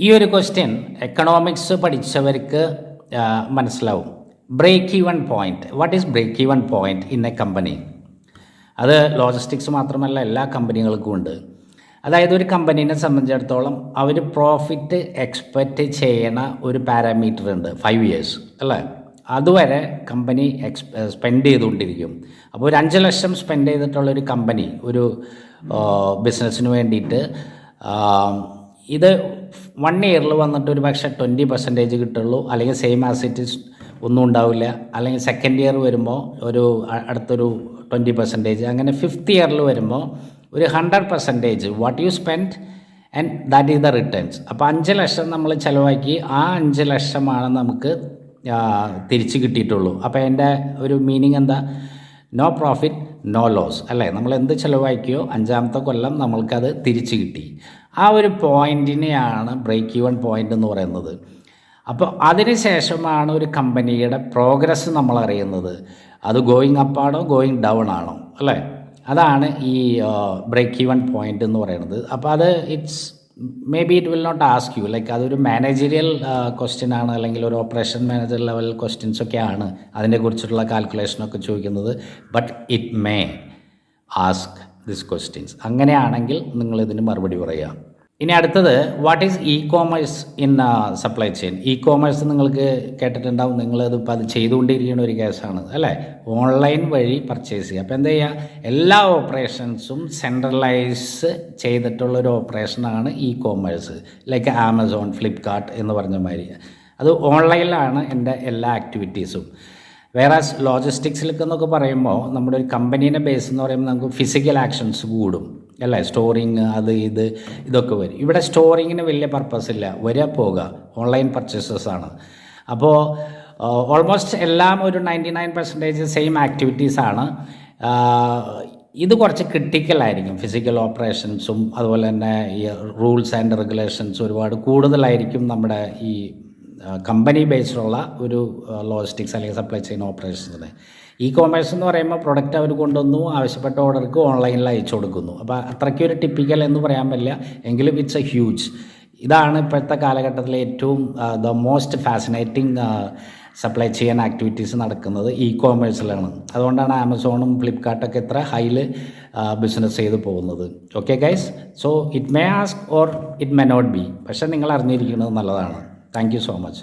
ഈ ഒരു question economics പഠിച്ചവർക്ക് മനസ്സിലാവും. Break even point. What is break even point in a company? അത് ലോജിസ്റ്റിക്സ് മാത്രമല്ല, എല്ലാ കമ്പനികൾക്കും ഉണ്ട്. അതായത് ഒരു കമ്പനീനെ സംബന്ധിച്ചിടത്തോളം അവർ പ്രോഫിറ്റ് എക്സ്പെക്റ്റ് ചെയ്യണ ഒരു പാരാമീറ്റർ ഉണ്ട്, 5 years അല്ലേ? അതുവരെ കമ്പനി സ്പെൻഡ് ചെയ്തുകൊണ്ടിരിക്കും. അപ്പോൾ ഒരു 5 ലക്ഷം സ്പെൻഡ് ചെയ്തിട്ടുള്ളൊരു കമ്പനി ഒരു ബിസിനസ്സിന് വേണ്ടിയിട്ട് ഇത് 1 year വന്നിട്ട് ഒരു പക്ഷേ 20% കിട്ടുള്ളൂ, അല്ലെങ്കിൽ സെയിം ആസ് ഇറ്റ് ഈസ് ഒന്നും ഉണ്ടാവില്ല, അല്ലെങ്കിൽ സെക്കൻഡ് ഇയർ വരുമ്പോൾ ഒരു അടുത്തൊരു 20%, അങ്ങനെ 5th year വരുമ്പോൾ ഒരു 100% what you spend and that is the returns. അപ്പോൾ 5 ലക്ഷം നമ്മൾ ചിലവാക്കി, ആ 5 ലക്ഷമാണ് നമുക്ക് തിരിച്ച് കിട്ടിയിട്ടുള്ളൂ. അപ്പോൾ എൻ്റെ ഒരു മീനിങ് എന്താ? നോ പ്രോഫിറ്റ് നോ ലോസ് അല്ലേ? നമ്മൾ എന്ത് ചിലവാക്കിയോ 5ാമത്തെ കൊല്ലം നമ്മൾക്കത് തിരിച്ച് കിട്ടി. ആ ഒരു പോയിൻറ്റിനെയാണ് ബ്രേക്ക് ഈവൻ പോയിൻ്റ് എന്ന് പറയുന്നത്. അപ്പോൾ അതിന് ശേഷമാണ് ഒരു കമ്പനിയുടെ പ്രോഗ്രസ് നമ്മൾ അറിയുന്നത്. അത് ഗോയിങ് അപ്പ് ആണോ ഗോയിങ് ഡൗൺ ആണോ അല്ലേ? അതാണ് ഈ ബ്രേക്ക് ഈവൻ പോയിൻ്റ് എന്ന് പറയുന്നത്. അപ്പോൾ അത് may be it will not ask you, like അതൊരു മാനേജറിയൽ ക്വസ്റ്റ്യൻ ആണ്, അല്ലെങ്കിൽ ഒരു ഓപ്പറേഷൻ മാനേജർ ലെവൽ ക്വസ്റ്റ്യൻസ് ഒക്കെയാണ് അതിനെക്കുറിച്ചിട്ടുള്ള കാൽക്കുലേഷനൊക്കെ ചോദിക്കുന്നത്. But it may ask this questions. അങ്ങനെയാണെങ്കിൽ നിങ്ങളിതിന് മറുപടി പറയുക. ഇനി അടുത്തത്, what is E commerce in supply chain? E commerce നിങ്ങൾക്ക് കേട്ടിട്ടുണ്ടാവും, നിങ്ങളതിപ്പോൾ അത് ചെയ്തുകൊണ്ടിരിക്കുന്ന ഒരു കേസാണ് അല്ലേ? ഓൺലൈൻ വഴി പർച്ചേസ് ചെയ്യുക. അപ്പോൾ എന്താ ചെയ്യുക? എല്ലാ ഓപ്പറേഷൻസും സെൻട്രലൈസ് ചെയ്തിട്ടുള്ളൊരു ഓപ്പറേഷനാണ് e commerce, like Amazon, Flipkart എന്ന് പറഞ്ഞ മാതിരി. അത് ഓൺലൈനിലാണ് എൻ്റെ എല്ലാ ആക്ടിവിറ്റീസും. വേറെ ലോജിസ്റ്റിക്സിലേക്കെന്നൊക്കെ പറയുമ്പോൾ നമ്മുടെ ഒരു കമ്പനീനെ ബേസ് എന്ന് പറയുമ്പോൾ നമുക്ക് ഫിസിക്കൽ ആക്ഷൻസ് കൂടും അല്ലേ? സ്റ്റോറിങ് അത് ഇതൊക്കെ വരും. ഇവിടെ സ്റ്റോറിങ്ങിന് വലിയ പർപ്പസ് ഇല്ല, വരിക പോകുക, ഓൺലൈൻ പർച്ചേസസ് ആണ്. അപ്പോൾ ഓൾമോസ്റ്റ് എല്ലാം ഒരു 99% സെയിം ആക്ടിവിറ്റീസാണ്. ഇത് കുറച്ച് ക്രിട്ടിക്കലായിരിക്കും. ഫിസിക്കൽ ഓപ്പറേഷൻസും അതുപോലെ തന്നെ ഈ റൂൾസ് ആൻഡ് റെഗുലേഷൻസ് ഒരുപാട് കൂടുതലായിരിക്കും നമ്മുടെ ഈ കമ്പനി ബേസ്ഡുള്ള ഒരു ലോജിസ്റ്റിക്സ് അല്ലെങ്കിൽ സപ്ലൈ ചെയിൻ ഓപ്പറേഷൻസിന്. ഇ കോമേഴ്സ് എന്ന് പറയുമ്പോൾ പ്രൊഡക്റ്റ് അവർ കൊണ്ടുവന്നു, ആവശ്യപ്പെട്ട ഓർഡർക്ക് ഓൺലൈനിൽ അയച്ചു കൊടുക്കുന്നു. അപ്പോൾ അത്രയ്ക്ക് ഒരു ടിപ്പിക്കൽ എന്ന് പറയാൻ പറ്റില്ല, എങ്കിലും ഇറ്റ്സ് എ ഹ്യൂജ്. ഇതാണ് ഇപ്പോഴത്തെ കാലഘട്ടത്തിലെ ഏറ്റവും the most fascinating supply chain activities നടക്കുന്നത് ഇ കോമേഴ്സിലാണ്. അതുകൊണ്ടാണ് ആമസോണും ഫ്ലിപ്കാർട്ടൊക്കെ ഇത്ര ഹൈയിൽ ബിസിനസ് ചെയ്ത് പോകുന്നത്. Okay guys, so it may ask or it may not be, പക്ഷേ നിങ്ങൾ അറിഞ്ഞിരിക്കുന്നത് നല്ലതാണ്. Thank you so much.